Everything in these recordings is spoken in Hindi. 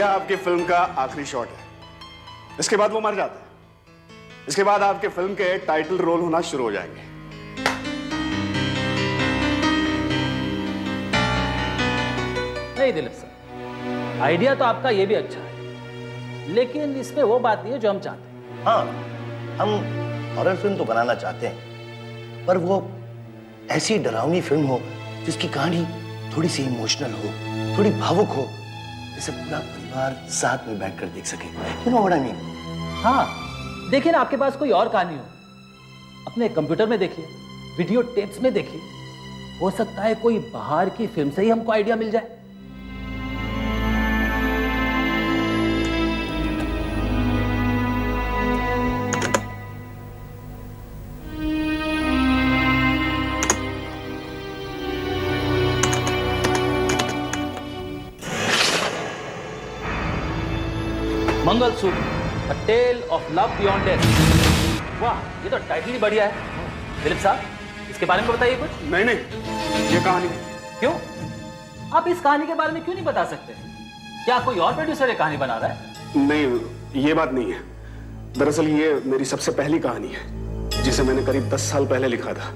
यह आपकी फिल्म का आखिरी शॉट है। इसके बाद वो मर जाता है। इसके बाद आपके फिल्म के टाइटल रोल होना शुरू हो जाएंगे। नहीं दिलीप सर, आइडिया तो आपका ये भी अच्छा है, लेकिन इसमें वो बात नहीं है जो हम चाहते हैं। हाँ, हम हॉरर फिल्म तो बनाना चाहते हैं, पर वो ऐसी डरावनी फिल्म हो जिसकी कहानी थोड़ी सी इमोशनल हो, थोड़ी भावुक हो, जिसे पूरा परिवार साथ में बैठकर देख सके। You know what I mean? हाँ, देखिए ना, आपके पास कोई और कहानी हो, अपने कंप्यूटर में देखिए, वीडियो टेप्स में देखिए, हो सकता है कोई बाहर की फिल्म से ही हमको आइडिया मिल जाए। Mangalsutra, A Tale of Love Beyond Death। वाह, ये तो टाइटल ही बढ़िया है। दिलीप साहब, इसके बारे में बताइए कुछ। नहीं, ये कहानी। क्यों? आप इस कहानी के बारे में क्यों नहीं बता सकते? क्या कोई और प्रोड्यूसर ये कहानी बना रहा है? नहीं, ये बात नहीं है। दरअसल ये मेरी सबसे पहली कहानी है, जिसे मैंने करीब 10 साल पहले लिखा था,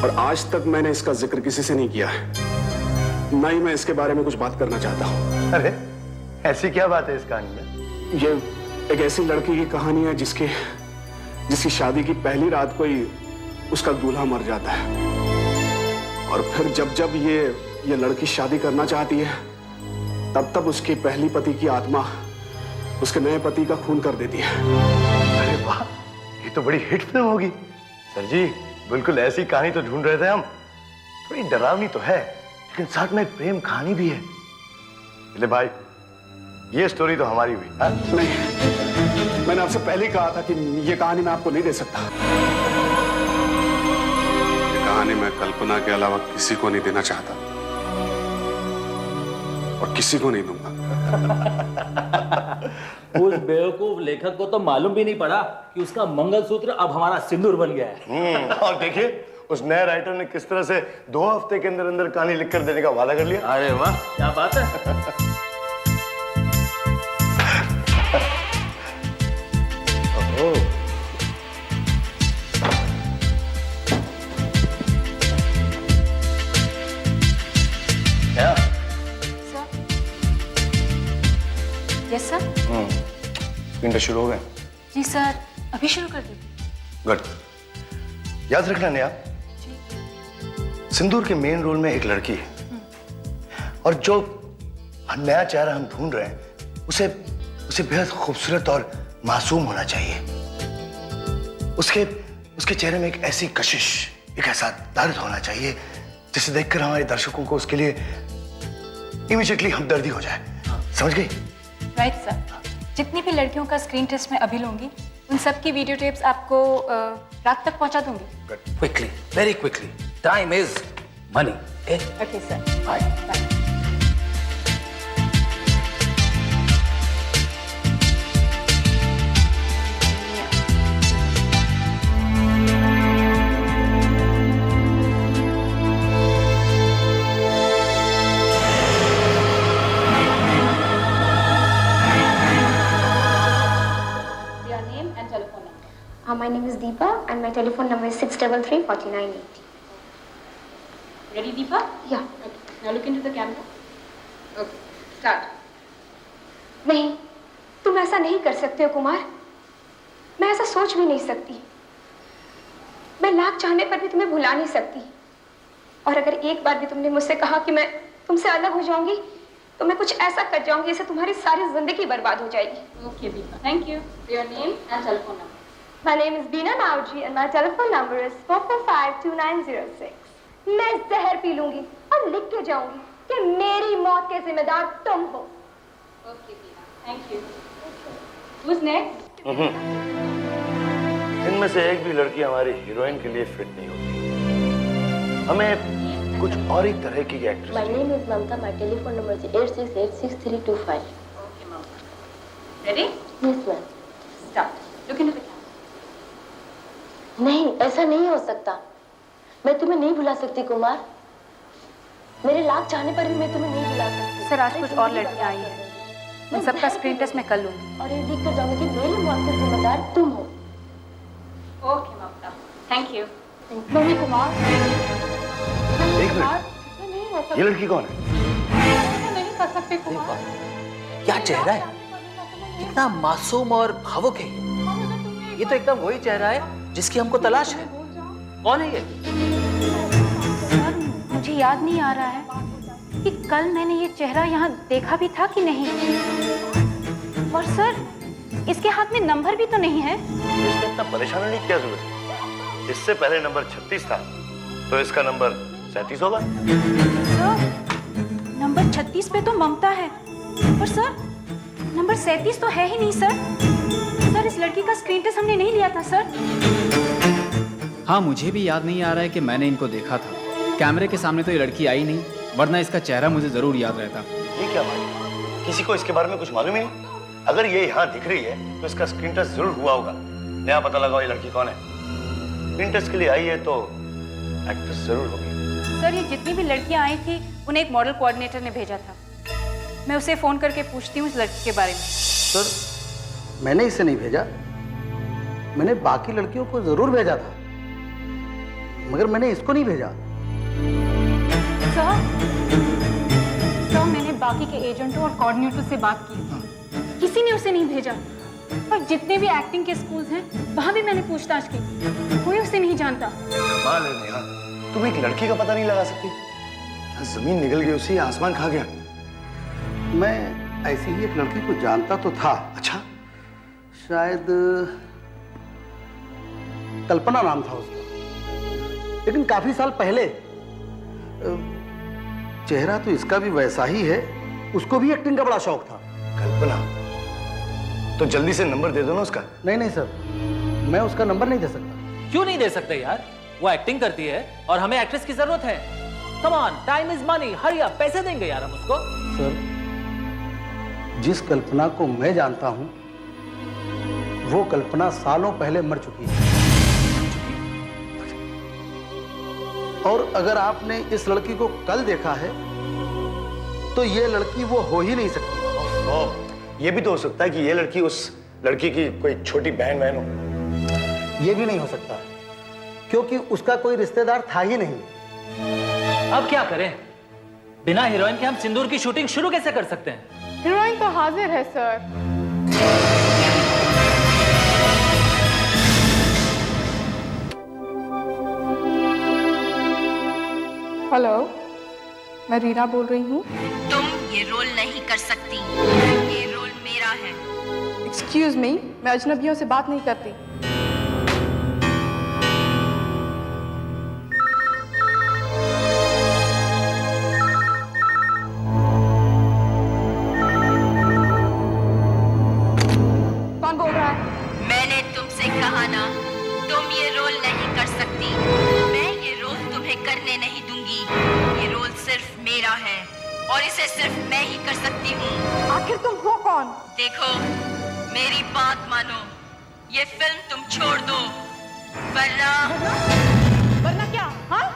और आज तक मैंने इसका जिक्र किसी से नहीं किया है। ना ही मैं इसके बारे में कुछ बात करना चाहता हूँ। अरे, ऐसी क्या बात है इस कहानी में? ये एक ऐसी लड़की की कहानी है जिसकी शादी की पहली रात कोई उसका दूल्हा मर जाता है, और फिर जब जब ये लड़की शादी करना चाहती है, तब तब उसके पहली पति की आत्मा उसके नए पति का खून कर देती है। अरे वाह, ये तो बड़ी हिट फिल्म होगी। सर जी, बिल्कुल ऐसी कहानी तो ढूंढ रहे थे हम। थोड़ी डरावनी तो है, लेकिन साथ में प्रेम कहानी भी है। ले भाई, ये स्टोरी तो हमारी हुई। नहीं, मैंने आपसे पहले कहा था कि ये कहानी मैं आपको नहीं दे सकता। ये कहानी मैं कल्पना के अलावा किसी को नहीं देना चाहता, और किसी को नहीं दूंगा। उस बेवकूफ लेखक को तो मालूम भी नहीं पड़ा कि उसका मंगलसूत्र अब हमारा सिंदूर बन गया है। और देखिए, उस नए राइटर ने किस तरह से 2 हफ्ते के अंदर अंदर कहानी लिखकर देने का वादा कर लिया। अरे वाह, क्या बात है। Yes sir. स्क्रीन शुरू हो गए? जी सर, अभी शुरू कर दीजिए। गुड। याद रखना नया, सिंदूर के मेन रोल में एक लड़की है, और जो नया चेहरा हम ढूंढ रहे हैं उसे बेहद खूबसूरत और मासूम होना चाहिए। उसके चेहरे में एक ऐसी कशिश, एक ऐसा दर्द होना चाहिए जिसे देखकर हमारे दर्शकों को उसके लिए इमीडिएटली हमदर्दी हो जाए। समझ गई? Right sir. जितनी भी लड़कियों का स्क्रीन टेस्ट मैं अभी लूंगी, उन सब की वीडियो टेप्स आपको रात तक पहुंचा दूंगी। Quickly, very quickly, time is money. Okay sir, bye. Bye. My name is Deepa and my telephone number is 633-4980. Ready, Deepa? Yeah. Okay. Now look into the camera. Okay. Start. नहीं, तुम ऐसा नहीं कर सकते हो कुमार। मैं ऐसा सोच भी नहीं सकती। मैं लाख चाहने पर भी तुम्हें भुला नहीं सकती। और अगर एक बार भी तुमने मुझसे कहा कि मैं तुमसे अलग हो जाऊंगी, तो मैं कुछ ऐसा कर जाऊंगी जिससे तुम्हारी सारी जिंदगी बर्बाद हो जाएगी। Okay, Deepa. Thank you. Your name and telephone number. My name is Beena Nauji and my telephone number is 445-2906. मैं जहर पी लूंगी और लिख के जाऊंगी कि मेरी मौत के जिम्मेदार तुम हो। Okay, Beena. Thank you. Who's next? इनमें से एक भी लड़की हमारी हीरोइन के लिए फिट नहीं होती। हमें कुछ और ही तरह की actress. My name is Mamta. My telephone number is 86866325. Okay, Mamta. Ready? Yes, ma'am. Start. Look into the camera. नहीं, ऐसा नहीं हो सकता। मैं तुम्हें नहीं भुला सकती कुमार। मेरे लाख चाहने पर भी मैं तुम्हें नहीं भुला सकती। सर, आज कुछ और लड़कियां आई हैं। उन सबका स्क्रीन टेस्ट मैं कर लूंगी। और ये देख कर जाऊंगी कि मेरी मौत का जिम्मेदार तुम हो। Okay Mamta, thank you. मम्मी कुमार, एक मिनट, ये लड़की कौन है? नहीं कर सकते कुमार। क्या चेहरा है, कितना मासूम और भावुक है ये तो एकदम वही चेहरा है जिसकी हमको तलाश है। कौन है ये? सर मुझे याद नहीं आ रहा है कि कल मैंने ये चेहरा यहाँ देखा भी था कि नहीं। और सर इसके हाथ में नंबर भी तो नहीं है। इसमें इतना परेशान होने की क्या जरूरत है? इससे पहले नंबर 36 था, तो इसका नंबर 37 होगा। सर नंबर 36 पे तो ममता है, पर सर नंबर 37 तो है ही नहीं सर। सर इस लड़की का स्क्रीन टेस्ट हमने नहीं लिया था सर। हाँ, मुझे भी याद नहीं आ रहा है कि मैंने इनको देखा था। कैमरे के सामने तो ये लड़की आई नहीं, वरना इसका चेहरा मुझे जरूर याद रहता। ये क्या बात है? किसी को इसके बारे में कुछ मालूम ही नहीं? अगर ये यहाँ दिख रही है तो इसका स्क्रीन टेस्ट जरूर हुआ होगा। नया पता लगाओ ये लड़की कौन है। स्क्रीन टेस्ट के लिए आई है तो एक्ट्रेस जरूर होगी। सर ये जितनी भी लड़कियां आई थी उन्हें एक मॉडल कोऑर्डिनेटर ने भेजा था। मैं उसे फोन करके पूछती हूँ इस लड़की के बारे में। सर मैंने इसे नहीं भेजा, मैंने बाकी लड़कियों को जरूर भेजा था, मगर मैंने इसको नहीं भेजा। सर मैंने बाकी के एजेंटों और कोऑर्डिनेटर से बात की, किसी ने उसे नहीं भेजा। और जितने भी एक्टिंग के स्कूल्स हैं वहां भी मैंने पूछताछ की, कोई उसे नहीं जानता। कमाल है नेहा, तुम एक लड़की का पता नहीं लगा सकती? जमीन निकल गई उसी, आसमान खा गया। मैं ऐसी ही एक लड़की को जानता तो था। अच्छा, शायद कल्पना नाम था उसका, लेकिन काफी साल पहले। चेहरा तो इसका भी वैसा ही है, उसको भी एक्टिंग का बड़ा शौक था। कल्पना, तो जल्दी से नंबर दे दो ना उसका। नहीं नहीं सर, मैं उसका नंबर नहीं दे सकता। क्यों नहीं दे सकते यार? वो एक्टिंग करती है और हमें एक्ट्रेस की जरूरत है। Come on, time is money, hurry up, पैसे देंगे यार हम उसको। सर जिस कल्पना को मैं जानता हूं वो कल्पना सालों पहले मर चुकी है। और अगर आपने इस लड़की को कल देखा है तो ये लड़की वो हो ही नहीं सकती। ये भी तो हो सकता है कि ये लड़की उस लड़की की कोई छोटी बहन हो। ये भी नहीं हो सकता क्योंकि उसका कोई रिश्तेदार था ही नहीं। अब क्या करें? बिना हीरोइन के हम सिंदूर की शूटिंग शुरू कैसे कर सकते हैं? हीरोइन तो हाजिर है सर। हेलो, मैं रीना बोल रही हूँ। तुम ये रोल नहीं कर सकती, ये रोल मेरा है। एक्सक्यूज मी, मैं अजनबियों से बात नहीं करती। कौन बोल रहा है? मैंने तुमसे कहा ना, तुम ये रोल नहीं कर सकती। मैं ये रोल तुम्हें करने नहीं दूंगी। ये रोल सिर्फ मेरा है और इसे सिर्फ मैं ही कर सकती हूँ। आखिर तुम हो कौन? देखो, मेरी बात मानो, ये फिल्म तुम छोड़ दो, वरना वरना क्या? हाँ?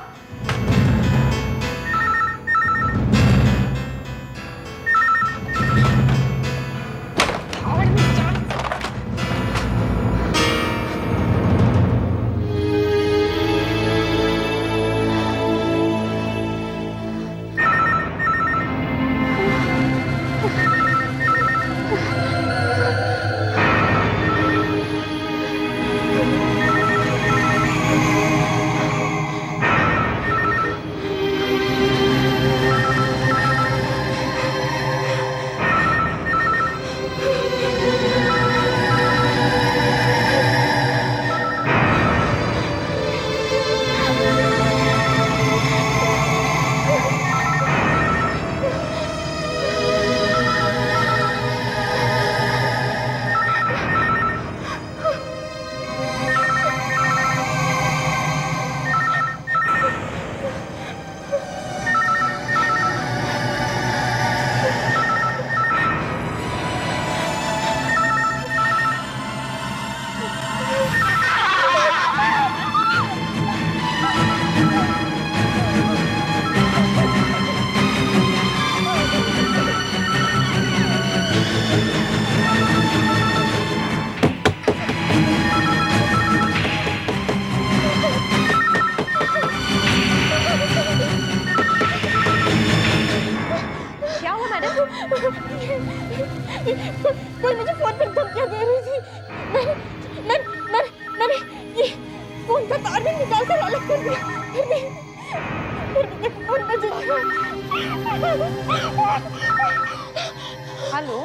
हेलो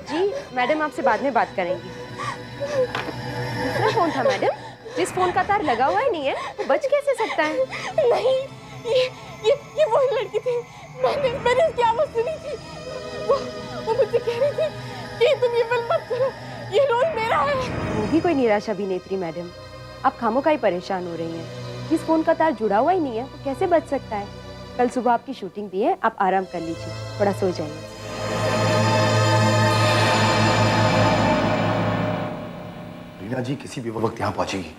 जी, मैडम आपसे बाद में बात करेंगी। दूसरा फोन था मैडम, जिस फोन का तार लगा हुआ ही नहीं है वो बच कैसे सकता है? नहीं, ये वही लड़की थी। मैंने उसकी आवाज सुनी थी। वो मुझे कह रही थी कि तुम ये फिल्म मत करो, ये रोल मेरा है। वो भी कोई निराश अभिनेत्री मैडम, आप खामोखा ही परेशान हो रही हैं। जिस फोन का तार जुड़ा हुआ ही नहीं है वो कैसे बच सकता है? कल सुबह आपकी शूटिंग भी है, आप आराम कर लीजिए, थोड़ा सो जाइए। रीना जी किसी भी वक्त यहाँ पहुंचेगी।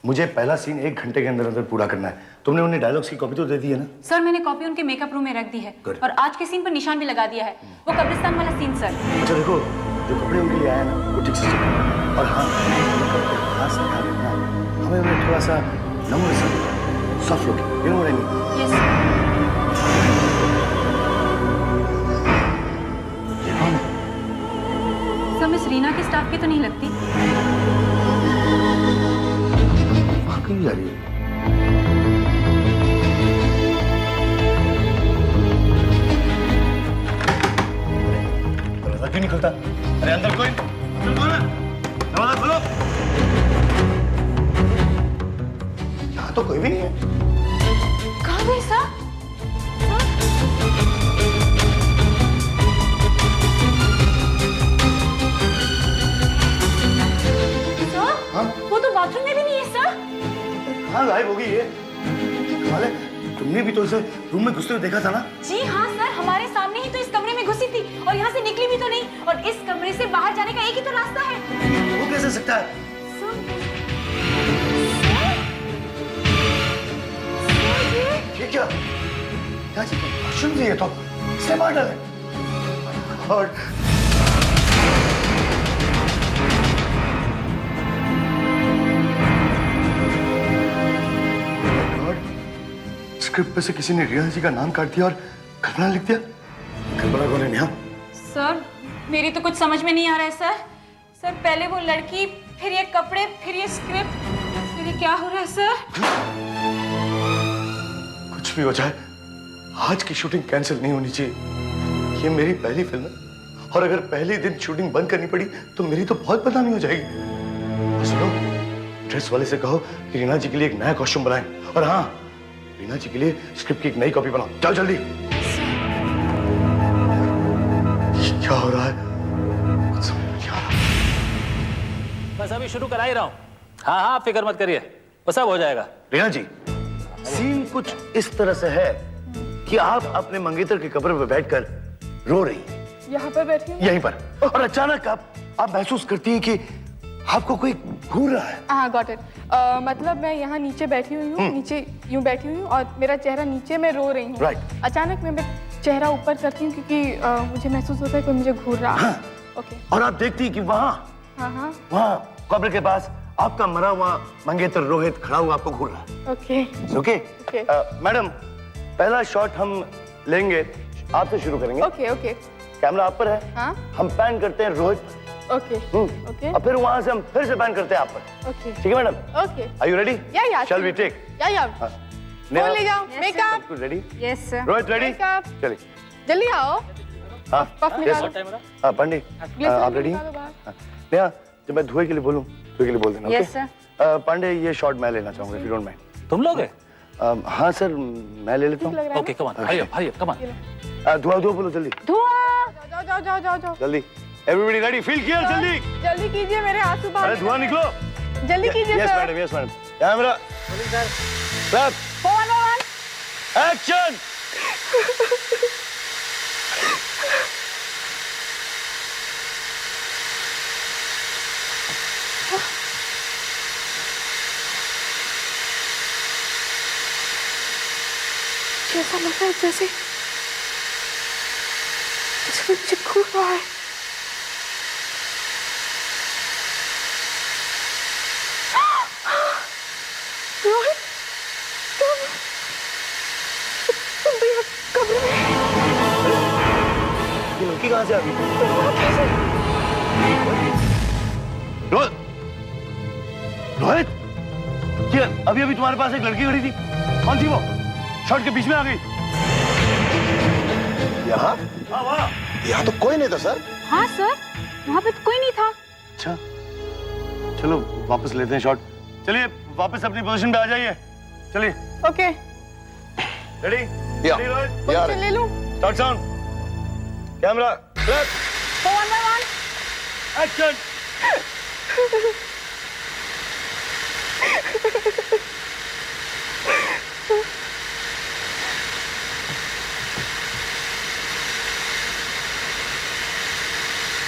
मुझे पहला सीन 1 घंटे के अंदर अंदर पूरा करना है। तुमने उन्हें डायलॉग्स की कॉपी तो दे दी है ना? सर मैंने कॉपी उनके मेकअप रूम में रख दी है Good. और आज के सीन पर निशान भी लगा दिया है। वो कब्रिस्तान वाला सीन सर। अच्छा देखो, जो कपड़े उनके लिए आया ना वो ठीक से चले। और हाँ, खास ध्यान रखना, हमें उन्हें थोड़ा सा नम्र सा, soft look, you know what I mean. Yes sir. ये कौन है? सर मिस रीना के स्टाफ की तो नहीं लगती। वाकई जा रही है। दरवाजा क्यों नहीं खुलता? अरे अंदर कोई कौन है? दरवाजा खोलो। यहाँ तो कोई भी नहीं है। कहाँ गए सर? हाँ? वो तो बाथरूम में भी नहीं है सर। कहाँ गायब होगी ये? कमाल है, तुमने भी तो इसे रूम में घुसते हुए देखा था ना? जी हाँ सर, हमारे सामने ही तो इस कमरे में घुसी थी और यहाँ से निकली भी तो नहीं। और इस कमरे से बाहर जाने का एक ही तो रास्ता है। वो कैसे सकता है? ये क्या? क्या चीज़ है? वॉशरूम से ये तो इसे मार डाले। और स्क्रिप्ट पे से किसी ने रिया जी का नाम काट दिया और कल्पना लिख दिया। कल्पना कौन है नेहा? सर मेरी तो कुछ समझ में नहीं आ रहा है सर। सर पहले वो लड़की, फिर ये कपड़े, फिर ये स्क्रिप्ट, फिर ये क्या हो रहा है सर? कुछ भी हो जाए, आज की शूटिंग कैंसिल नहीं होनी चाहिए। ये मेरी पहली फिल्म है और अगर पहले दिन शूटिंग बंद करनी पड़ी तो मेरी तो बहुत बदनामी हो जाएगी। और सुनो, ड्रेस वाले से कहो कि रीना जी के लिए एक नया कॉस्ट्यूम बनाएं। और हाँ, रीना जी के लिए स्क्रिप्ट की एक नई कॉपी बनाओ। जाओ जल्दी। क्या हो रहा है? कुछ समझ में नहीं आ रहा। बस अभी शुरू करा ही रहा हूँ। हाँ हाँ, आप फिक्र मत करिए, वो सब हो जाएगा। रीना जी, सीन कुछ इस तरह से है कि आप अपने मंगेतर की कब्र पर बैठकर रो रही हैं। यहाँ पर बैठी हूँ। यहीं पर, और अचानक आप महसूस करती हैं कि आपको कोई घूर रहा है। हाँ, गॉट इट। मतलब मैं यहाँ नीचे बैठी हुई हूँ, नीचे यूं बैठी हुई हूँ और मेरा चेहरा नीचे, मैं रो रही हूँ। Right. अचानक मैं चेहरा ऊपर करती हूँ क्योंकि मुझे महसूस होता है कि मुझे घूर रहा है। हाँ। ओके। और आप देखती हैं कि वहाँ कब्र के पास आपका मरा हुआ मंगेतर रोहित खड़ा हुआ आपको घूर रहा है। ओके। ओके? Okay. मैडम, पहला शॉट हम लेंगे, आपसे शुरू करेंगे। Okay okay. कैमरा आप पर है। हाँ। हम पैन करते हैं रोहित। Okay okay. और फिर वहां से हम फिर से पैन करते हैं आप पर। ओके। ठीक है madam? Okay. Are you ready? या शैल वी टेक? या नेहा, ले जाओ। मेकअप। सब कुछ ready? Yes sir. Rohit ready? Makeup. चलिए। जल्दी आओ। हाँ, पफ निकालो। हाँ, पंडित, आप रेडी? नेहा, जब मैं धुएं के लिए बोलूं, धुएं के लिए बोल देना। Yes sir. पांडे, ये शॉट मैं लेना चाहूंगा, इफ यू डोंट माइंड। तुम लोगे? हाँ सर, मैं ले लेता हूँ। Okay, come on, hurry up, come on. धुआं बोलो जल्दी। धुआं। जाओ। जल्दी। Everybody ready? फील किया जल्दी। जल्दी कीजिए, मेरे आंसू बाहर। अरे धुआं निकलो। जल्दी कीजिए yes sir. Madam, yes madam. Camera. Clap. 1 action. ऐसा लग रहा है जैसे मुझे घूर रहा है। रोहित, तुम तो यहाँ कमरे में। ये लड़की कहाँ से आ गई? रोहित, रोहित, क्या अभी अभी तुम्हारे पास एक लड़की खड़ी थी? कौन थी वो? शॉट के बीच में आ गई। यहाँ? यहाँ तो कोई नहीं था सर। हाँ सर, वहाँ पे तो कोई नहीं था। अच्छा, चलो वापस लेते हैं शॉट। चलिए वापस अपनी पोजीशन पे आ जाइए। चलिए। ओके। रेडी? या। पोजीशन ले लूं? Start sound. Camera clap. 1 by 1 action.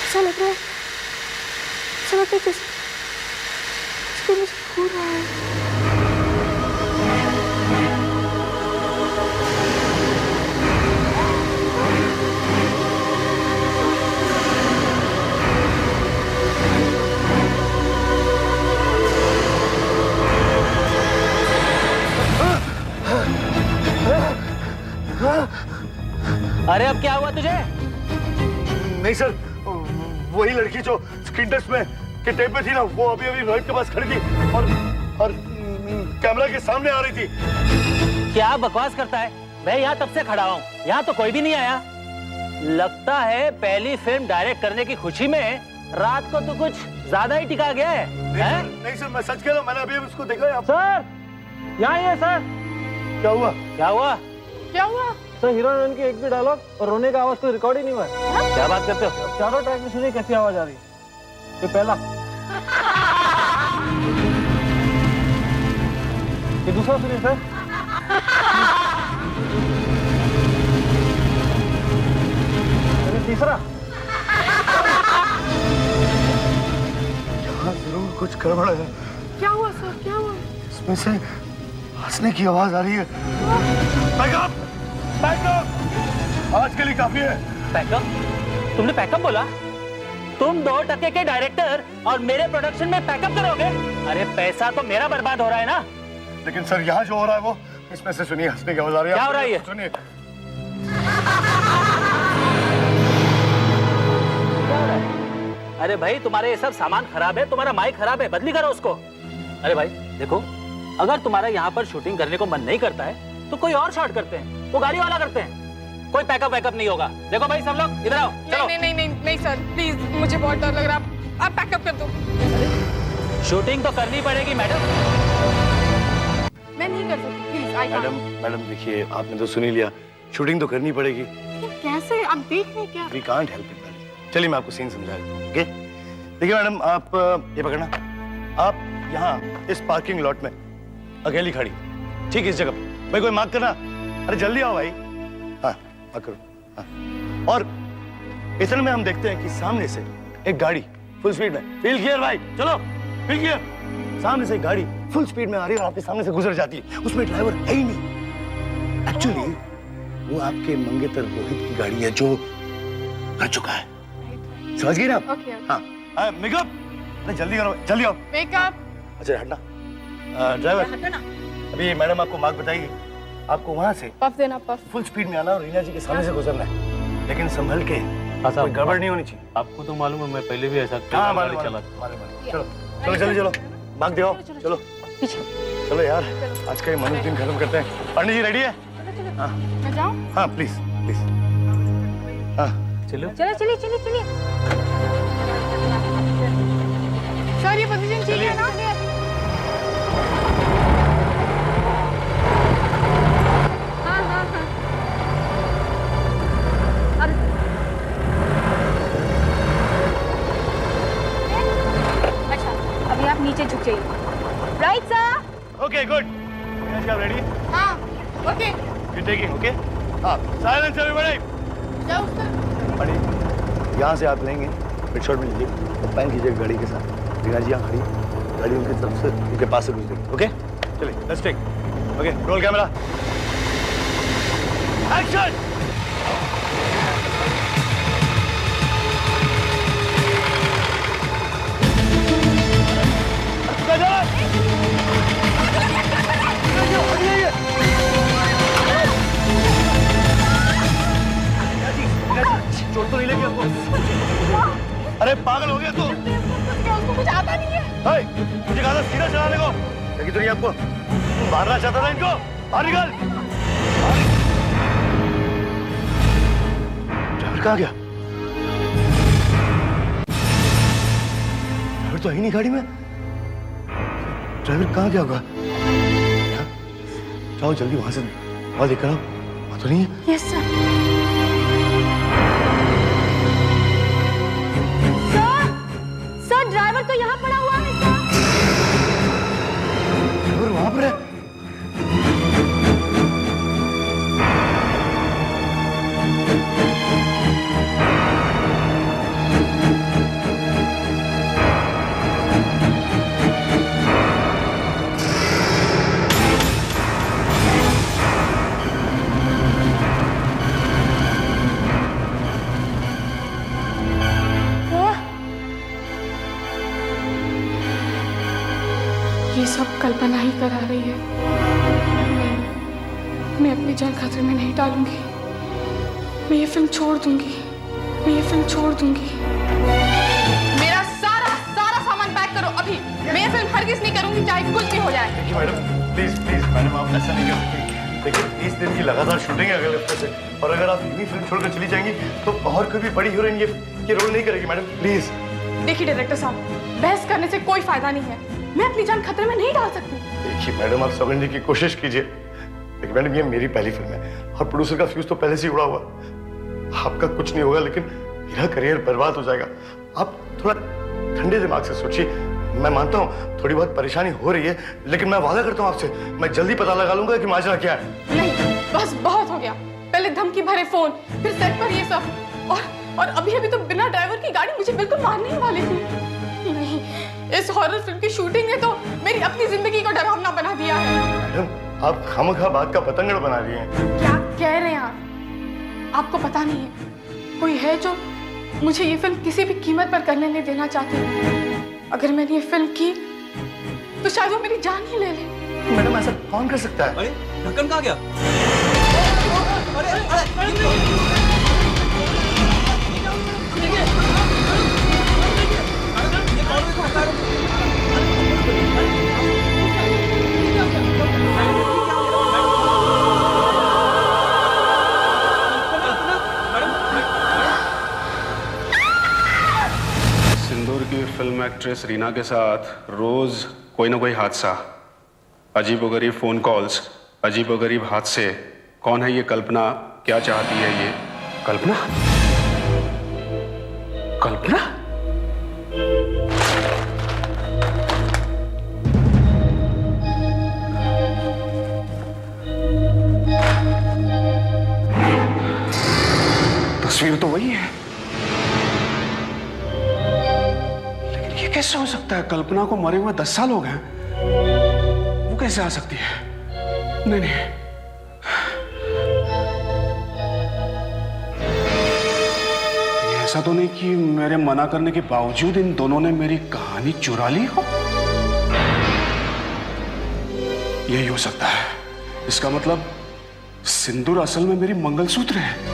ऐसा लग रहा है, ऐसा लगता है जैसे इसको मुझे हो रहा है। अरे अब क्या हुआ तुझे? नहीं सर, वही लड़की जो स्क्रीन टेस्ट में के टेप पे थी ना, वो अभी अभी रोहित के पास खड़ी थी और कैमरा के सामने आ रही थी। क्या बकवास करता है? मैं यहाँ तब से खड़ा हूँ, यहाँ तो कोई भी नहीं आया। लगता है पहली फिल्म डायरेक्ट करने की खुशी में रात को तो कुछ ज्यादा ही टिका गया है। नहीं सर, मैं सच कह रहा हूँ, मैंने अभी अभी उसको देखा है। सर, यहाँ ही है सर। क्या हुआ? क्या हुआ? क्या हुआ? सर, हीरो हीरोइन की एक भी डायलॉग और रोने का आवाज कोई रिकॉर्ड ही नहीं हुआ है। क्या बात करते हो? चारों ट्रैक में सुनिए कैसी आवाज आ रही है। ये पहला, ये दूसरा सुनिए सर। ये तीसरा। यहाँ जरूर कुछ गड़बड़ है। क्या हुआ सर? क्या हुआ? इसमें से हंसने की आवाज आ रही है। बैकअप! बैकअप! आज के लिए काफी है। पैकअप? तुमने पैकअप बोला? तुम 2 टके के डायरेक्टर और मेरे प्रोडक्शन में पैकअप करोगे? अरे पैसा तो मेरा बर्बाद हो रहा है ना। लेकिन सर, यहाँ जो हो रहा है वो, इसमें से सुनिए हंसने की आवाज आ रही है। क्या हो रहा है? सुनिए। अरे भाई, तुम्हारे ये सब सामान खराब है, तुम्हारा माइक खराब है, बदली करो उसको। अरे भाई देखो, अगर तुम्हारा यहाँ पर शूटिंग करने को मन नहीं करता है तो कोई और शॉट करते हैं, वो गाड़ी वाला करते हैं। कोई पैकअप वैकअप नहीं होगा। देखो भाई, सब लोग इधर आओ, चलो। नहीं नहीं नहीं नहीं सर, प्लीज, मुझे बहुत डर लग रहा है। आप पैकअप कर दो। शूटिंग तो करनी पड़ेगी मैडम। मैं नहीं कर सकती, प्लीज। मैडम देखिए, आपने तो सुन ही लिया, शूटिंग तो करनी पड़ेगी। लेकिन कैसे? आप देख रहे हैं क्या? We can't help it madam. चलिए मैं आपको सीन समझा देता हूँ। ओके, देखिए मैडम, आप ये पकड़ना। आप यहाँ इस पार्किंग लॉट में अकेली खड़ी, ठीक, इस जगह पे। भाई कोई मार्क करना। अरे जल्दी आओ भाई। हाँ, मार्क करो। हाँ। और इतने में हम देखते हैं कि सामने से एक गाड़ी फुल स्पीड में, फील कियर भाई, चलो फील कियर, सामने से एक गाड़ी फुल स्पीड में आ रही है और आपके सामने से गुजर जाती है। उसमें ड्राइवर है ही नहीं। एक्चुअली वो आपके मंगेतर रोहित की गाड़ी है जो कर चुका है। समझ गई ना? ओके। हाँ, मेकअप। अरे जल्दी करो, जल्दी आओ। मेकअप। अच्छा हटना। ड्राइवर, अभी मैडम आपको मार्क बताएगी। आपको वहाँ से पफ देना, पफ। फुल स्पीड में आना और रीना जी के सामने से गुजरना है, लेकिन संभल के, कोई गड़बड़ नहीं होनी चाहिए। आपको तो मालूम है, मैं पहले भी ऐसा हाँ, मालूम। चलो चलो चलो चलो, मार्क दिखाओ, चलो चलो यार, आज का ये मनोज दिन खत्म करते हैं। पंडित जी रेडी है? हाँ मैं जाऊँ? हाँ, प्लीज प्लीज। हाँ चलो चलो, चलिए चलिए चलिए। सर, ये पोजीशन ठीक है ना? हाँ हाँ हाँ। अच्छा, अभी आप नीचे झुक जाइए। Right sir. Okay, good. Reena ji आप रेडी? हाँ, ओके। You taking, okay? हाँ, साइलेंस एवरीबॉडी। जाओ सर। पंडित, यहाँ से आप लेंगे, मिड शॉट में लीजिए और पैन कीजिए गाड़ी के साथ। रीना जी यहाँ खड़ी, गाड़ी उनकी तरफ से, उनके पास से गुजरेगी। ओके, चलिए let's take. Okay, roll camera, action. चोट तो नहीं लगी आपको? अरे पागल हो गया तू? उसको कुछ आता नहीं है। मुझे कहा था सीधा चलाने को, लेकिन तो नहीं आपको मारना चाहता था इनको। बाहर निकल। कहाँ गया? ड्राइवर तो है ही नहीं गाड़ी में। ड्राइवर कहाँ गया होगा? जाओ जल्दी वहां से दवा लेकर आओ। वहां तो नहीं है? Yes sir. सर ड्राइवर तो यहाँ पड़ा हुआ है सर। ड्राइवर वहां पर है? ये सब कल्पना ही करा रही है। नहीं, मैं अपनी जान खतरे में नहीं डालूंगी। मैं ये फिल्म छोड़ दूंगी। मैं ये फिल्म छोड़ दूंगी। मेरा सारा सामान पैक करो अभी। मैं ये फिल्म हरगिज़ नहीं करूंगी, चाहे कुछ भी हो जाए। देखिए मैडम, प्लीज मैडम, आप ऐसा नहीं कर सकते। देखिए 30 दिन की लगातार शूटिंग है अगले हफ्ते से, और अगर आप यूं ही फिल्म छोड़कर चली जाएंगी तो और कोई भी बड़ी हीरोइन ये रोल नहीं करेगी मैडम, प्लीज। देखिए डायरेक्टर साहब, बहस करने से कोई फायदा नहीं है। मैं अपनी जान खतरे में नहीं डाल सकती। देखिए मैडम, आप समझने की कोशिश कीजिए। देखिए मैडम, ये मेरी पहली फिल्म है और प्रोड्यूसर का फ्यूज तो पहले से ही उड़ा हुआ। आपका कुछ नहीं होगा, लेकिन मेरा करियर बर्बाद हो जाएगा। आप थोड़ा ठंडे दिमाग से सोचिए। मैं मानता हूँ थोड़ी बहुत परेशानी हो रही है, लेकिन मैं वादा करता हूँ आपसे, मैं जल्दी पता लगा लूंगा कि माजरा क्या है। नहीं, बस बहुत हो गया। पहले धमकी भरे फोन, फिर सेट पर ये सब, और अभी तो बिना ड्राइवर की गाड़ी मुझे बिल्कुल मारने ही वाली थी। नहीं, इस हॉरर फिल्म की शूटिंग ने तो मेरी अपनी जिंदगी को डरावना बना दिया है। मैडम, आप खामखा बात का पतंगड़ बना रही हैं। क्या कह रहे हैं आप? आपको पता नहीं है, कोई है जो मुझे ये फिल्म किसी भी कीमत पर करने नहीं देना चाहती। अगर मैंने ये फिल्म की तो शायद वो मेरी जान ही ले ले। मैडम, ऐसा कौन कर सकता है? अरे ढक्कन कहाँ गया? सिंदूर की फिल्म एक्ट्रेस रीना के साथ रोज कोई ना कोई हादसा, अजीबोगरीब फोन कॉल्स, अजीबोगरीब हादसे। कौन है ये कल्पना? क्या चाहती है ये कल्पना? कल्पना? तस्वीर तो वही है, लेकिन ये कैसे हो सकता है? कल्पना को मरे हुए 10 साल हो गए, वो कैसे आ सकती है? नहीं, ऐसा तो नहीं कि मेरे मना करने के बावजूद इन दोनों ने मेरी कहानी चुरा ली हो? यही हो सकता है। इसका मतलब सिंदूर असल में मेरी मंगलसूत्र है।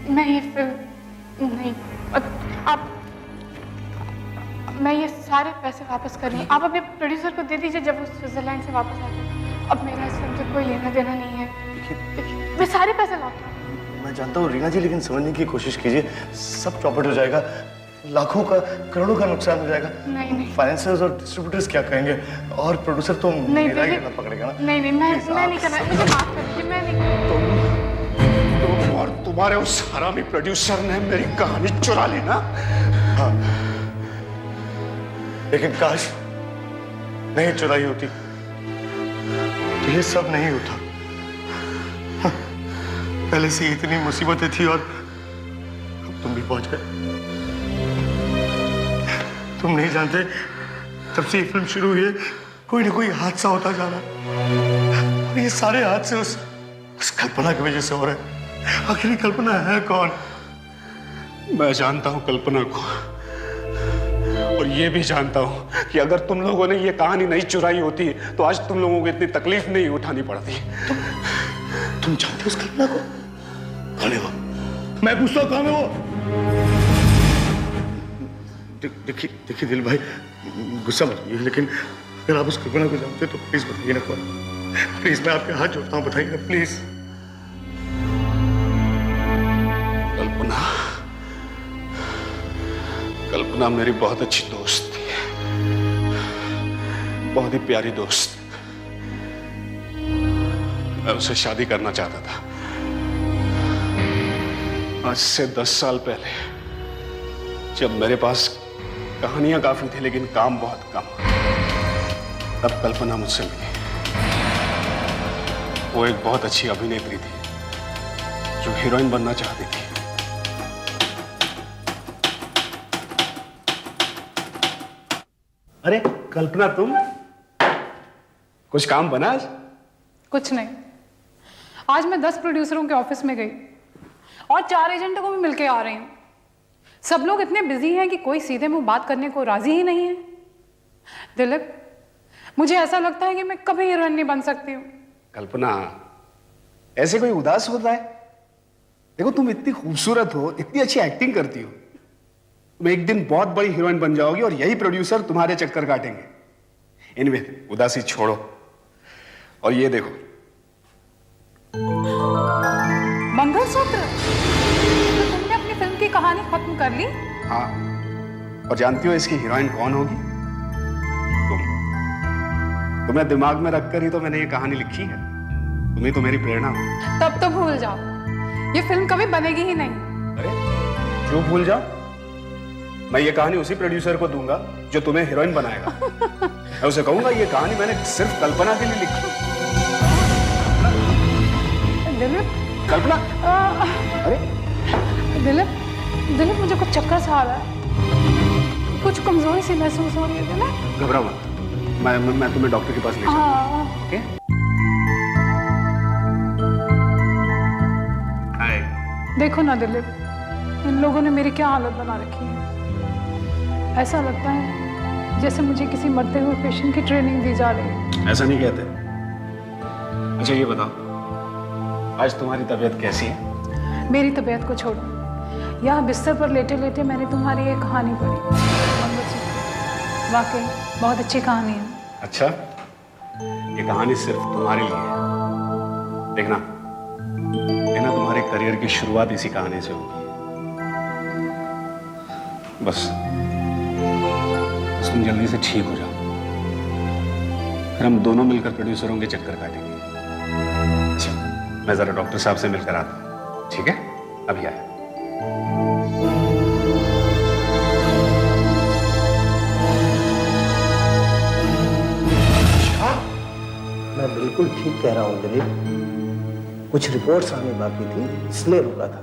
मैं ये फिल्म नहीं, आप, मैं ये सारे पैसे वापस कर रही हूँ। आप अपने प्रोड्यूसर को दे दीजिए जब वो स्विट्जरलैंड से वापस आते हैं। अब मेरा इस फिल्म से कोई लेना देना नहीं है। देखिए, मैं सारे पैसे लौटा। मैं जानता हूँ रीना जी, लेकिन समझने की कोशिश कीजिए। सब चौपट हो जाएगा, लाखों का, करोड़ों का नुकसान हो जाएगा। नहीं, फाइनेंसर्स और डिस्ट्रीब्यूटर्स क्या कहेंगे? और प्रोड्यूसर तो मेरा ही करना पकड़ेगा ना। नहीं, मैं नहीं करना। मुझे माफ कर दीजिए, मैं नहीं। और तुम्हारे उस हरामी प्रोड्यूसर ने मेरी कहानी चुरा ली ना? हाँ, लेकिन काश नहीं चुराई होती तो ये सब नहीं होता। हाँ, पहले से इतनी मुसीबतें थी और अब तुम भी पहुंच गए। तुम नहीं जानते, तब से ये फिल्म शुरू हुई है कोई ना कोई हादसा होता जा रहा है, और ये सारे हादसे उस कल्पना की वजह से हो रहे हैं। आखिर कल्पना है कौन? मैं जानता हूं कल्पना को, और ये भी जानता हूं कि अगर तुम लोगों ने ये कहानी नहीं चुराई होती तो आज तुम लोगों को इतनी तकलीफ नहीं उठानी पड़ती। तुम जानते हो उस कल्पना को? कौन है वो? मैं पूछता हूँ कौन है वो? देखिए दिल भाई, गुस्सा मत कीजिए, लेकिन अगर आप उस कल्पना को जानते तो प्लीज बताइए ना कौन। प्लीज, मैं आपके हाथ जोड़ता हूँ, बताइए ना प्लीज। कल्पना, कल्पना मेरी बहुत अच्छी दोस्त थी, बहुत ही प्यारी दोस्त। मैं उससे शादी करना चाहता था। आज से 10 साल पहले, जब मेरे पास कहानियां काफी थी लेकिन काम बहुत कम, तब कल्पना मुझसे मिली। वो एक बहुत अच्छी अभिनेत्री थी जो हीरोइन बनना चाहती थी। अरे कल्पना, तुम? कुछ काम बना आज? कुछ नहीं। आज मैं 10 प्रोड्यूसरों के ऑफिस में गई और 4 एजेंटों को भी मिलके आ रही हूँ। सब लोग इतने बिजी हैं कि कोई सीधे मुंह बात करने को राजी ही नहीं है। दिलीप, मुझे ऐसा लगता है कि मैं कभी हीरोइन नहीं बन सकती हूँ। कल्पना, ऐसे कोई उदास होता है? देखो, तुम इतनी खूबसूरत हो, इतनी अच्छी एक्टिंग करती हो, तुम एक दिन बहुत बड़ी हीरोइन बन जाओगी और यही प्रोड्यूसर तुम्हारे चक्कर काटेंगे। एनीवे, उदासी छोड़ो और ये देखो। मंगलसूत्र? तो तुमने अपनी फिल्म की कहानी खत्म कर ली? हाँ, और जानती हो इसकी हीरोइन कौन होगी? तुम। तुम्हें दिमाग में रखकर ही तो मैंने ये कहानी लिखी है। तुम्ही तो मेरी प्रेरणा हो। तब तो भूल जाओ, ये फिल्म कभी बनेगी ही नहीं। अरे क्यों भूल जाओ? मैं ये कहानी उसी प्रोड्यूसर को दूंगा जो तुम्हें हीरोइन बनाएगा। मैं उसे कहूंगा ये कहानी मैंने सिर्फ कल्पना के लिए लिखी। दिलीप, कल्पना, अरे दिलीप, मुझे कुछ चक्कर सा आ रहा है, कुछ कमजोरी सी महसूस हो रही है। दिलीप, घबराओ मत, मैं तुम्हें डॉक्टर के पास ले जाऊंगा। ओके? हाय। देखो ना दिलीप, इन लोगों ने मेरी क्या हालत बना रखी है। ऐसा लगता है जैसे मुझे किसी मरते हुए पेशेंट की ट्रेनिंग दी जा रही है। ऐसा नहीं कहते। अच्छा ये बताओ, आज तुम्हारी तबीयत कैसी है? मेरी तबीयत को छोड़ो, यहाँ बिस्तर पर लेटे लेटे मैंने तुम्हारी एक कहानी पढ़ी, वाकई बहुत अच्छी कहानी है। अच्छा, ये कहानी सिर्फ तुम्हारे लिए है। देखना तुम्हारे करियर की शुरुआत इसी कहानी से होगी। बस तुम जल्दी से ठीक हो जाओ, फिर हम दोनों मिलकर प्रोड्यूसरों के चक्कर काटेंगे। अच्छा, मैं जरा डॉक्टर साहब से मिलकर आता हूं, ठीक है? अभी आया। मैं बिल्कुल ठीक कह रहा हूँ दिलीप, कुछ रिपोर्ट्स आने बाकी थी इसलिए रुका था।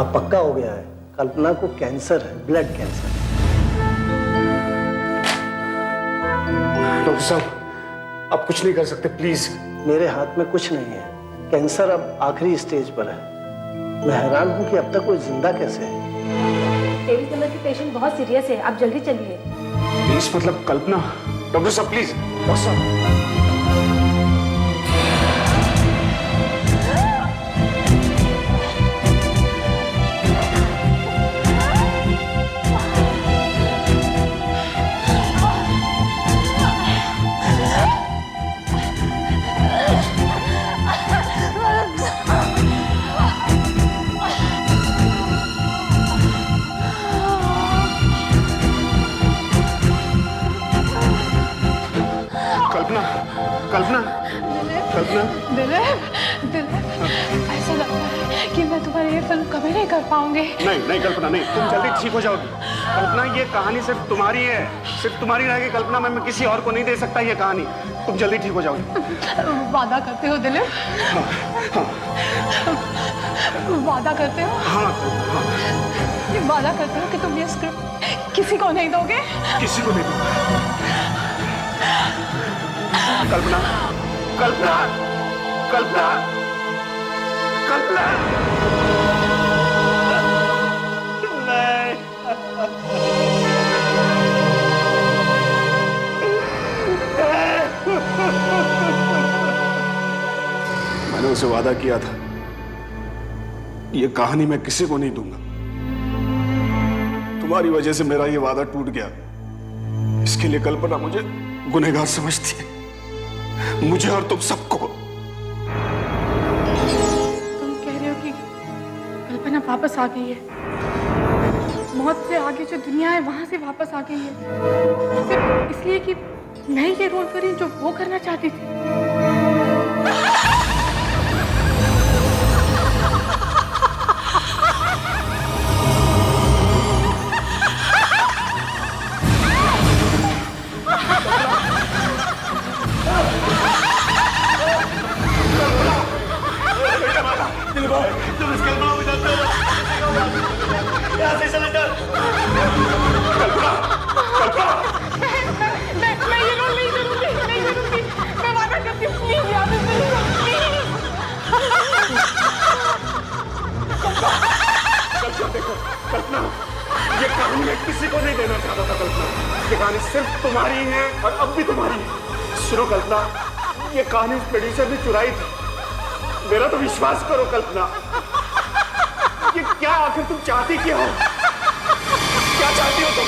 अब पक्का हो गया है, कल्पना को कैंसर है, ब्लड कैंसर। डॉक्टर साहब, आप कुछ नहीं कर सकते, प्लीज। मेरे हाथ में कुछ नहीं है, कैंसर अब आखिरी स्टेज पर है। मैं हैरान हूँ कि अब तक कोई जिंदा कैसे है। तेरी समझ के पेशेंट बहुत सीरियस है, आप जल्दी चलिए। प्लीज, मतलब कल्पना। डॉक्टर साहब प्लीज। डॉक्टर साहब, दिलीप, ऐसा लगता है कि मैं तुम्हारी ये फिल्म कभी नहीं कर पाऊंगी। नहीं कल्पना, नहीं, तुम जल्दी ठीक हो जाओगी। कल्पना, ये कहानी सिर्फ तुम्हारी है, सिर्फ तुम्हारी रहेगी कल्पना। मैं किसी और को नहीं दे सकता ये कहानी। तुम जल्दी ठीक हो जाओगी। वादा करते हो दिलीप? हाँ। वादा करते हो? हाँ। ये वादा करते हो कि तुम ये स्क्रिप्ट किसी को नहीं दोगे? किसी को नहीं दूंगा। कल्पना, कल्पना, कल्पना, कल्पना। नहीं। तुमसे वादा किया था, ये कहानी मैं किसी को नहीं दूंगा। तुम्हारी वजह से मेरा ये वादा टूट गया। इसके लिए कल्पना मुझे गुनहगार समझती है, मुझे और तुम सबको। तुम कह रहे हो कि कल्पना वापस आ गई है? मौत से आगे जो दुनिया है वहां से वापस आ गई है, सिर्फ इसलिए कि मैं ये रोल करी जो वो करना चाहती थी। मैं ये रोल नहीं करूंगी, मैं वादा करती हूँ, प्लीज यहाँ पे प्लीज। देखो कल्पना, ये कहानी मैं किसी को नहीं देना चाहता था कल्पना। ये कहानी सिर्फ तुम्हारी है और अब भी तुम्हारी है। सुनो कल्पना, ये कहानी उस प्रोड्यूसर ने चुराई थी। मेरा तो विश्वास करो कल्पना। ये क्या आखिर तुम चाहती क्या हो? क्या चाहती हो तुम?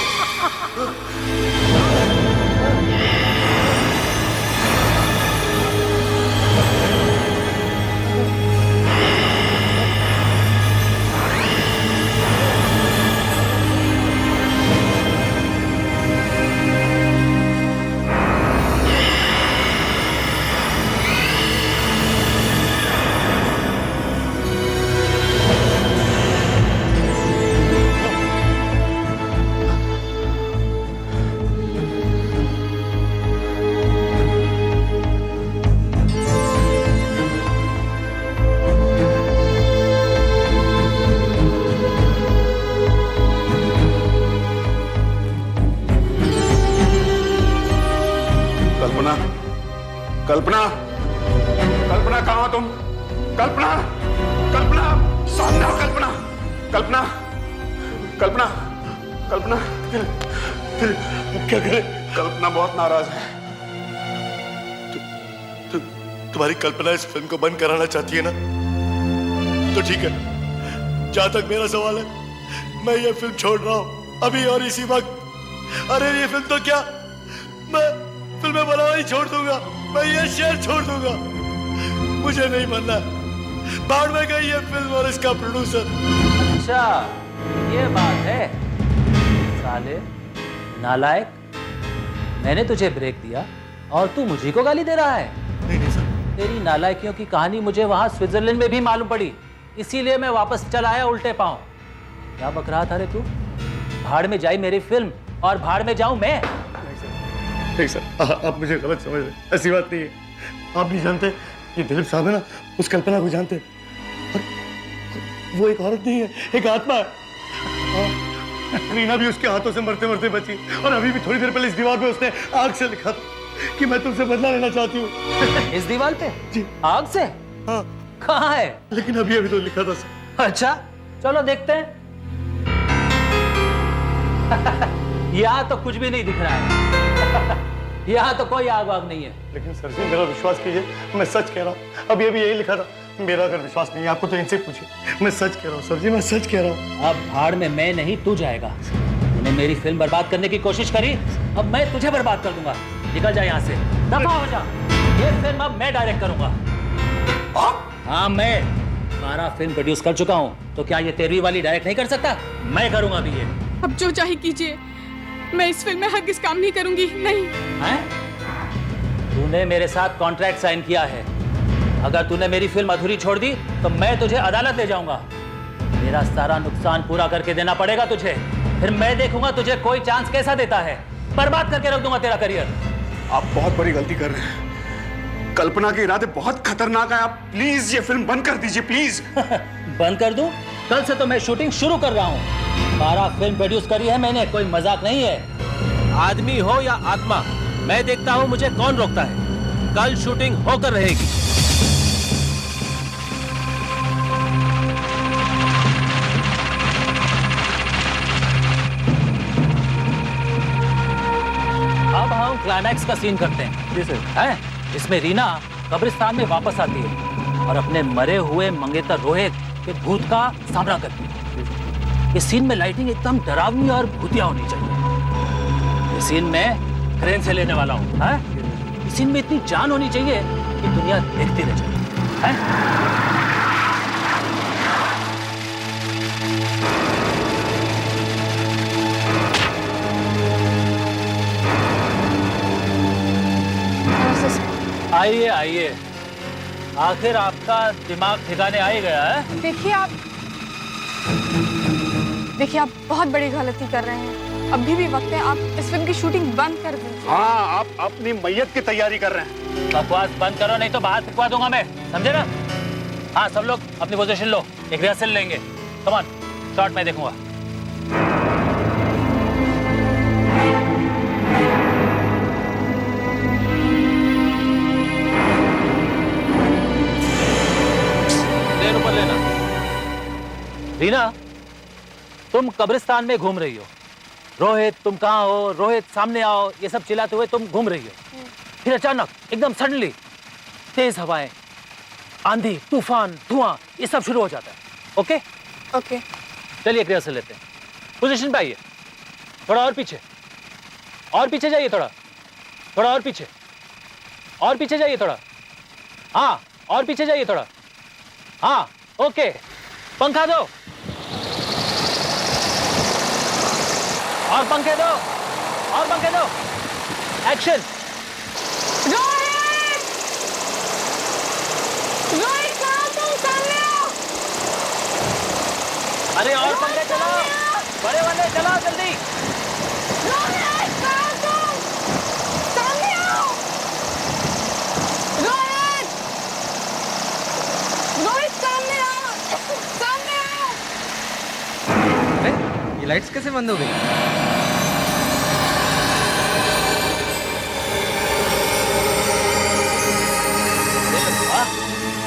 कल्पना, कल्पना कहाँ हो तुम? कल्पना, कल्पना, सामने आओ कल्पना, कल्पना, कल्पना, कल्पना, क्या करे? कल्पना बहुत नाराज है। तुम्हारी कल्पना इस फिल्म को बंद कराना चाहती है ना? तो ठीक है, जहां तक मेरा सवाल है, मैं ये फिल्म छोड़ रहा हूं अभी और इसी वक्त। अरे ये फिल्म तो क्या, मैं फिल्में बनाना ही छोड़ दूंगा, मैं ये शहर छोड़ दूंगा, मुझे नहीं बनना। बाढ़ में गई ये फिल्म और इसका प्रोड्यूसर। अच्छा ये बात है। साले नालायक, मैंने तुझे ब्रेक दिया और तू मुझे को गाली दे रहा है। नहीं सर, तेरी नालायकियों की कहानी मुझे वहां स्विट्जरलैंड में भी मालूम पड़ी, इसीलिए मैं वापस चला आया उल्टे पांव। क्या बक रहा था रे तू? भाड़ में जाई मेरी फिल्म और भाड़ में जाऊं मैं? नहीं सर, आप मुझे गलत समझ रहे, ऐसी बात नहीं है। आप नहीं जानते, ये दिलीप साहब है ना, उस कल्पना को जानते। और वो एक औरत नहीं है, एक आत्मा है। रीना भी उसके हाथों से मरते मरते बची, और अभी भी थोड़ी देर पहले इस दीवार पे उसने आग से लिखा था कि मैं तुमसे बदला लेना चाहती हूँ। इस दीवार पे? जी। आग से? हाँ। कहाँ है? लेकिन अभी तो लिखा था सर। अच्छा चलो देखते हैं। यहाँ तो कुछ भी नहीं दिख रहा है। यहाँ तो कोई आग वाग नहीं है। लेकिन सर जी मेरा विश्वास कीजिए, मैं सच कह रहा हूँ, अभी यही लिखा था। मेरा अगर विश्वास नहीं है आपको तो इनसे पूछिए, मैं सच कह रहा हूँ सर जी, मैं सच कह रहा हूँ। अब भाड़ में मैं नहीं तू जाएगा। तूने मेरी फिल्म बर्बाद करने की कोशिश करी, अब मैं तुझे बर्बाद कर दूंगा। निकल जा यहाँ से, दफा हो जा। ये फिल्म अब मैं डायरेक्ट करूंगा। हाँ मैं 12 फिल्म प्रोड्यूस कर चुका हूँ, तो क्या ये 13वीं वाली डायरेक्ट नहीं कर सकता? मैं करूंगा अभी ये। अब जो चाहे कीजिए, मैं इस फिल्म में हरगिज़ काम नहीं करूंगी। नहीं। हैं? तूने मेरे साथ कॉन्ट्रैक्ट साइन किया है, अगर तूने मेरी फिल्म अधूरी छोड़ दी तो मैं तुझे अदालत ले जाऊंगा। मेरा सारा नुकसान पूरा करके देना पड़ेगा तुझे, फिर मैं देखूंगा तुझे कोई चांस कैसा देता है। बर्बाद करके रख दूंगा तेरा करियर। आप बहुत बड़ी गलती कर रहे हैं। कल्पना के इरादे बहुत खतरनाक है। आप प्लीज ये फिल्म बंद कर दीजिए, प्लीज। बंद कर दूं? कल से तो मैं शूटिंग शुरू कर रहा हूँ। 12 फिल्म प्रोड्यूस करी है मैंने, कोई मजाक नहीं है। आदमी हो या आत्मा, मैं देखता हूँ मुझे कौन रोकता है। कल शूटिंग होकर रहेगी। अब हम क्लाइमैक्स का सीन करते हैं। जी सर। है? इसमें रीना कब्रिस्तान में वापस आती है और अपने मरे हुए मंगेतर रोहित के भूत का सामना करती। इस सीन में लाइटिंग एकदम डरावनी और भूतिया होनी चाहिए। इस सीन में क्रेन से लेने वाला हूँ, है? इस सीन में इतनी जान होनी चाहिए कि दुनिया देखती रह जाए, है? आइए आइए, आखिर आपका दिमाग ठिकाने आ ही गया है। देखिए आप बहुत बड़ी गलती कर रहे हैं। अभी भी वक्त है, आप इस फिल्म की शूटिंग बंद कर दीजिए। हाँ, आप अपनी मैयत की तैयारी कर रहे हैं। बकवास बंद करो, नहीं तो बाहर फिकवा दूंगा मैं, समझे ना? हाँ, सब लोग अपनी पोजीशन लो, एक रिहर्सल लेंगे। कम ऑन, शॉट मैं देखूंगा। ऊपर लेना। रीना, तुम कब्रिस्तान में घूम रही हो। रोहित तुम कहाँ हो, रोहित सामने आओ, ये सब चिल्लाते हुए तुम घूम रही हो। फिर अचानक एकदम सडनली तेज हवाएं, आंधी, तूफान, धुआं, ये सब शुरू हो जाता है। ओके ओके, चलिए एक रिहर्सल लेते हैं। पोजीशन पे आइए, थोड़ा और पीछे, और पीछे जाइए, थोड़ा और पीछे, और पीछे जाइए थोड़ा। हाँ, और पीछे जाइए थोड़ा। हाँ, ओके, पंखा दो, और पंखे दो, और पंखे दो। एक्शन। रोहित! रोहित, कहाँ तुम? सामने आओ! अरे और पंखे चलाओ, बड़े वाले चलाओ जल्दी। रोहित, कहाँ तुम? सामने आओ! रोहित! रोहित, सामने आओ! सामने आओ! अरे ये लाइट्स कैसे बंद हो गई?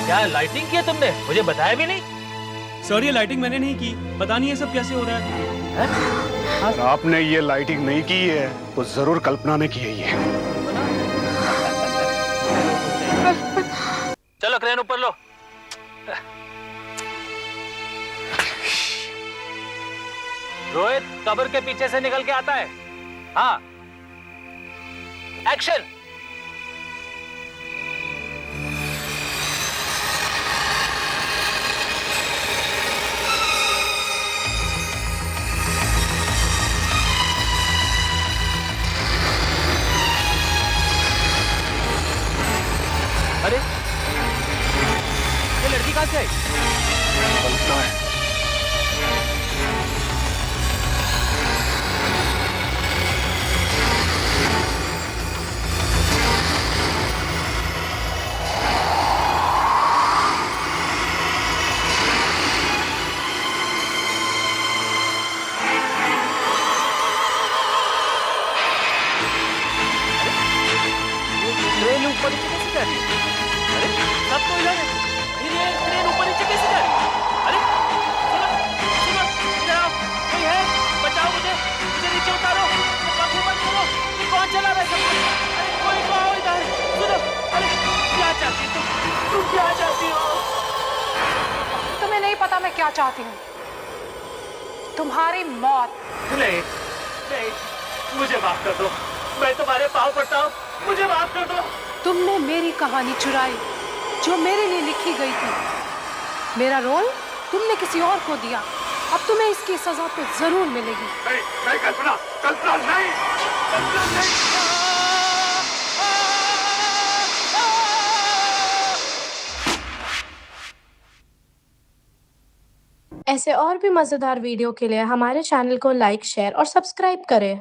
क्या लाइटिंग की है तुमने? मुझे बताया भी नहीं। सर, ये लाइटिंग मैंने नहीं की, पता नहीं ये सब कैसे हो रहा है। अगर आपने ये लाइटिंग नहीं की है तो जरूर कल्पना ने की है ये। चलो क्रेन ऊपर लो। रोहित कब्र के पीछे से निकल के आता है। हाँ, एक्शन। अरे ये लड़की कहाँ से आई? कल्पना है। ट्रेन ऊपर नीचे कैसे जा रही है? अरे सब तो इधर है, ये ट्रेन ऊपर नीचे कैसे जा रही है? अरे सुनो सुनो, इधर आओ, कोई है? बचाओ मुझे, मुझे नीचे उतारो, पंखे बंद करो। ये कौन चला रहा है सब कुछ? अरे कोई तो आओ इधर, सुनो। अरे क्या चाहती हो तुम क्या चाहती हो? तुम्हें नहीं पता मैं क्या चाहती हूँ? तुम्हारी मौत। नहीं नहीं, मुझे माफ कर दो, मैं तुम्हारे पाँव पड़ता हूँ, मुझे माफ कर दो। तुमने मेरी कहानी चुराई जो मेरे लिए लिखी गई थी। मेरा रोल तुमने किसी और को दिया। अब तुम्हें इसकी सजा तो जरूर मिलेगी। नहीं नहीं कल्पना, कल्पना नहीं, कल्पना नहीं। ऐसे और भी मजेदार वीडियो के लिए हमारे चैनल को लाइक, शेयर और सब्सक्राइब करें।